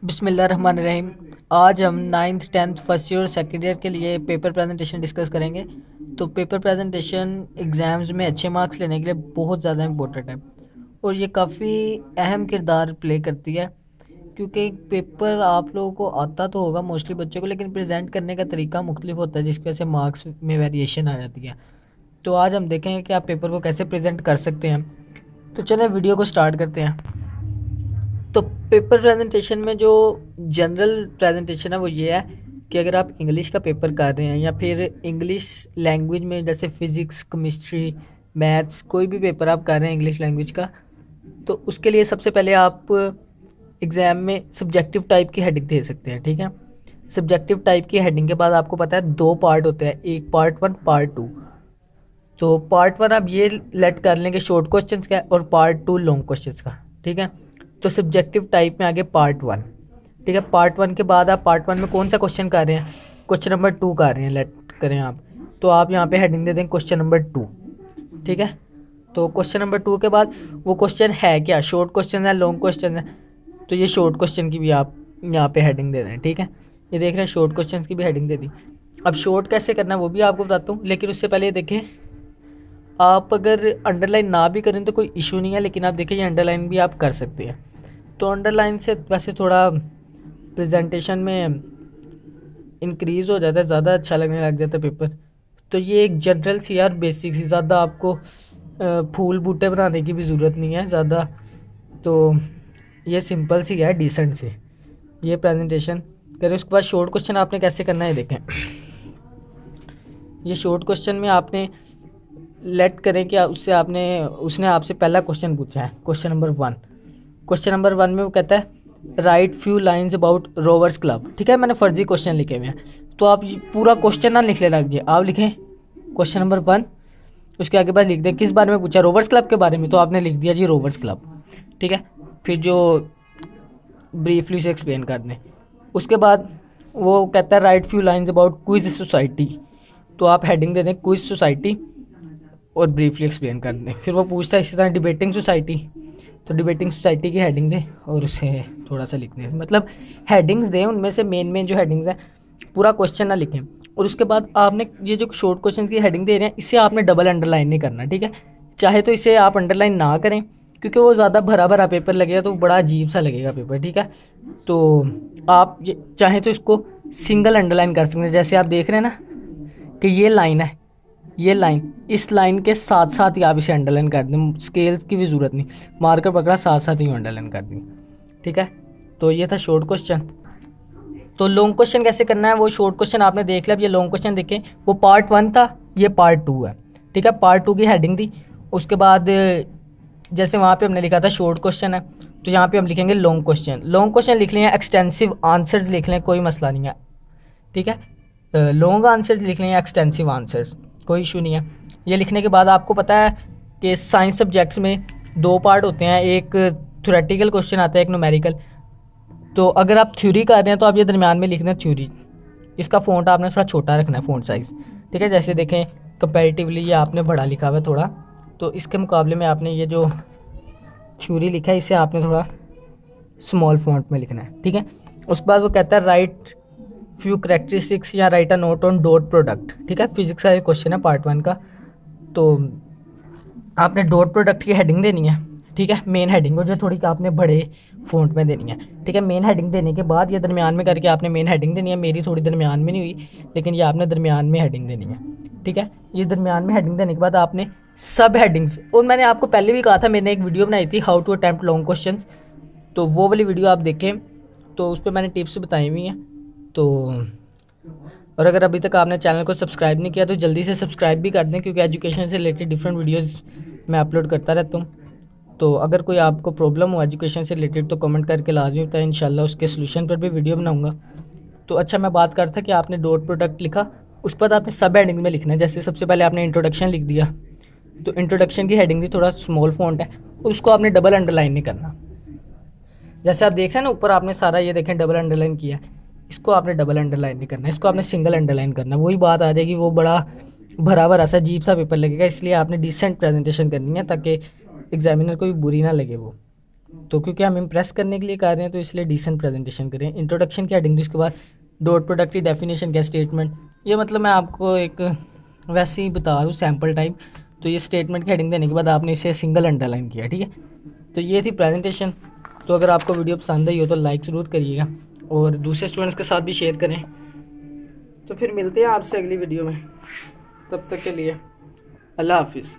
बिस्मिल्लाहिर्रहमानिर्रहीम। आज हम नाइन्थ टेंथ फर्स्ट ईयर और सेकेंड ईयर के लिए पेपर प्रेजेंटेशन डिस्कस करेंगे। तो पेपर प्रेजेंटेशन एग्ज़ाम्स में अच्छे मार्क्स लेने के लिए बहुत ज़्यादा इम्पोर्टेंट है और ये काफ़ी अहम किरदार प्ले करती है, क्योंकि पेपर आप लोगों को आता तो होगा मोस्टली बच्चों को, लेकिन प्रेजेंट करने का तरीका मुख्तलिफ होता है जिसकी वजह से मार्क्स में वेरिएशन आ जाती है। तो आज हम देखेंगे कि आप पेपर को कैसे प्रेजेंट कर सकते हैं। तो चलें वीडियो को स्टार्ट करते हैं। तो पेपर प्रेजेंटेशन में जो जनरल प्रेजेंटेशन है वो ये है कि अगर आप इंग्लिश का पेपर कर रहे हैं या फिर इंग्लिश लैंग्वेज में जैसे फ़िज़िक्स, केमिस्ट्री, मैथ्स, कोई भी पेपर आप कर रहे हैं इंग्लिश लैंग्वेज का, तो उसके लिए सबसे पहले आप एग्ज़ाम में सब्जेक्टिव टाइप की हेडिंग दे सकते हैं। ठीक है, सब्जेक्टिव टाइप की हेडिंग के बाद आपको पता है दो पार्ट होते हैं, एक पार्ट 1 पार्ट 2। तो पार्ट 1 आप ये लेट कर लेंगे शॉर्ट क्वेश्चंस का और पार्ट 2 लॉन्ग क्वेश्चंस का। ठीक है, तो सब्जेक्टिव टाइप में आगे पार्ट 1। ठीक है, पार्ट 1 के बाद आप पार्ट 1 में कौन सा क्वेश्चन कर रहे हैं, क्वेश्चन नंबर 2 कर रहे हैं, लेट करें आप, तो आप यहाँ पे हेडिंग दे दें क्वेश्चन नंबर 2। ठीक है, तो क्वेश्चन नंबर 2 के बाद वो क्वेश्चन है क्या, शॉर्ट क्वेश्चन है, लॉन्ग क्वेश्चन है, तो ये शॉर्ट क्वेश्चन की भी आप यहाँ पे हेडिंग दे दें। ठीक है, ये देख रहे हैं शॉर्ट क्वेश्चन की भी हेडिंग दे दी। अब शॉर्ट कैसे करना है वो भी आपको बताता हूँ, लेकिन उससे पहले देखें, आप अगर अंडरलाइन ना भी करें तो कोई इशू नहीं है, लेकिन आप देखिए ये अंडरलाइन भी आप कर सकते हैं। तो अंडरलाइन से वैसे थोड़ा प्रेजेंटेशन में इंक्रीज़ हो जाता है, ज़्यादा अच्छा लगने लग जाता है पेपर। तो ये एक जनरल सी यार बेसिक सी, ज़्यादा आपको फूल बूटे बनाने की भी ज़रूरत नहीं है ज़्यादा, तो ये सिंपल सी है, डिसेंट से ये प्रेजेंटेशन करें। उसके बाद शॉर्ट क्वेश्चन आपने कैसे करना है देखें। ये शॉर्ट क्वेश्चन में आपने लेट करें कि उसने आपसे पहला क्वेश्चन पूछा है, क्वेश्चन नंबर 1। क्वेश्चन नंबर 1 में वो कहता है write few lines about Rovers Club. ठीक है, मैंने फर्जी क्वेश्चन लिखे हुए हैं, तो आप पूरा क्वेश्चन ना लिखने लग जाए, आप लिखें क्वेश्चन नंबर 1, उसके आगे बाद लिख दें किस बारे में पूछा, रोवर्स क्लब के बारे में, तो आपने लिख दिया जी रोवर्स क्लब। ठीक है, फिर जो ब्रीफली से एक्सप्लेन कर दें। उसके बाद वो कहता है write few lines about quiz society, तो आप हेडिंग दे दें क्विज सोसाइटी और ब्रीफली एक्सप्लेन कर दें। फिर वो पूछता है इसी तरह डिबेटिंग सोसाइटी, तो डिबेटिंग सोसाइटी की हेडिंग दें और उसे थोड़ा सा लिख दें, मतलब हेडिंग्स दें, उनमें से मेन जो हेडिंग्स हैं, पूरा क्वेश्चन ना लिखें। और उसके बाद आपने ये जो शॉर्ट क्वेश्चन की हेडिंग दे रहे हैं इसे आपने डबल अंडरलाइन नहीं करना। ठीक है, चाहे तो इसे आप अंडरलाइन ना करें क्योंकि वो ज़्यादा भरा भरा पेपर लगेगा तो बड़ा अजीब सा लगेगा पेपर। ठीक है, तो आप ये चाहें तो इसको सिंगल अंडरलाइन कर सकते हैं, जैसे आप देख रहे हैं ना कि ये लाइन है, ये लाइन, इस लाइन के साथ साथ ही आप इसे अंडरलाइन कर दें, स्केल की भी ज़रूरत नहीं, मार्कर पकड़ा साथ साथ ही अंडरलाइन कर दें। ठीक है, तो ये था शॉर्ट क्वेश्चन। तो लॉन्ग क्वेश्चन कैसे करना है, वो शॉर्ट क्वेश्चन आपने देख लिया, अब ये लॉन्ग क्वेश्चन देखें, वो पार्ट 1 था, ये पार्ट 2 है। ठीक है, पार्ट 2 की हेडिंग थी। उसके बाद जैसे वहाँ पे हमने लिखा था शॉर्ट क्वेश्चन है, तो यहाँ पे हम लिखेंगे लॉन्ग क्वेश्चन। लॉन्ग क्वेश्चन लिख लें, एक्सटेंसिव आंसर्स लिख लें, कोई मसला नहीं है। ठीक है, लॉन्ग आंसर्स लिख लें, एक्सटेंसिव आंसर्स, कोई इशू नहीं है। ये लिखने के बाद आपको पता है कि साइंस सब्जेक्ट्स में 2 पार्ट होते हैं, एक थ्योरेटिकल क्वेश्चन आता है, एक न्यूमेरिकल। तो अगर आप थ्योरी कर रहे हैं तो आप ये दरमियान में लिख दें थ्योरी, इसका फ़ॉन्ट आपने थोड़ा छोटा रखना है, फ़ॉन्ट साइज़। ठीक है, जैसे देखें कंपैरेटिवली ये आपने बड़ा लिखा हुआ है थोड़ा, तो इसके मुकाबले में आपने ये जो थ्योरी लिखा है इसे आपने थोड़ा स्मॉल फ़ॉन्ट में लिखना है। ठीक है, उसके बाद वो कहता है राइट फ्यू करेक्टरिस्टिक्स या right a note on dot product. ठीक है, फिजिक्स का एक क्वेश्चन है पार्ट 1 का, तो आपने डॉट प्रोडक्ट की हेडिंग देनी है। ठीक है, मेन हेडिंग हो जो थोड़ी आपने बड़े फ़ॉन्ट में देनी है। ठीक है, मेन हेडिंग देने के बाद ये दरमियान में करके आपने मेन हेडिंग देनी है, मेरी थोड़ी दरमियान में नहीं हुई, लेकिन ये आपने दरमियान में हेडिंग देनी है। ठीक है, ये दरमियान में हेडिंग देने के बाद आपने सब हेडिंग्स, और मैंने आपको पहले भी कहा था, मैंने एक वीडियो बनाई थी how to attempt long question, तो वो वाली वीडियो आप देखें, तो उस पर मैंने टिप्स बताई हुई हैं। तो और अगर अभी तक आपने चैनल को सब्सक्राइब नहीं किया तो जल्दी से सब्सक्राइब भी कर दें, क्योंकि एजुकेशन से रिलेटेड डिफरेंट वीडियोस मैं अपलोड करता रहता हूँ। तो अगर कोई आपको प्रॉब्लम हो एजुकेशन से रिलेटेड तो कमेंट करके लाजमी बताएं, इंशाल्लाह उसके सोल्यूशन पर भी वीडियो बनाऊँगा। तो अच्छा, मैं बात कर रहा था कि आपने डॉट प्रोडक्ट लिखा, उस पर आपने सब हेडिंग में लिखना है। जैसे सबसे पहले आपने इंट्रोडक्शन लिख दिया, तो इंट्रोडक्शन की हेडिंग भी थोड़ा स्मॉल फॉन्ट है, उसको आपने डबल अंडरलाइन नहीं करना। जैसे आप देख रहे हैं ना ऊपर आपने सारा ये देखें डबल अंडरलाइन किया, इसको आपने डबल अंडरलाइन नहीं करना, इसको आपने सिंगल अंडरलाइन करना। वही बात आ जाएगी, वो बड़ा भरा भरा सा अजीब सा पेपर लगेगा, इसलिए आपने डिसेंट प्रेजेंटेशन करनी है ताकि एग्जामिनर को भी बुरी ना लगे वो। तो क्योंकि हम इम्प्रेस करने के लिए कर रहे हैं तो इसलिए डिसेंट प्रेजेंटेशन करें। इंट्रोडक्शन की हेडिंग दी, उसके बाद डॉट प्रोडक्ट की डेफिनेशन क्या स्टेटमेंट, ये मतलब मैं आपको एक वैसे ही बता रहा हूँ सैम्पल टाइप। तो ये स्टेटमेंट की हेडिंग देने के बाद आपने इसे सिंगल अंडरलाइन किया, ठीक है। तो ये थी प्रेजेंटेशन। तो अगर आपको वीडियो पसंद आई हो तो लाइक ज़रूर करिएगा और दूसरे स्टूडेंट्स के साथ भी शेयर करें। तो फिर मिलते हैं आपसे अगली वीडियो में, तब तक के लिए अल्लाह हाफिज़।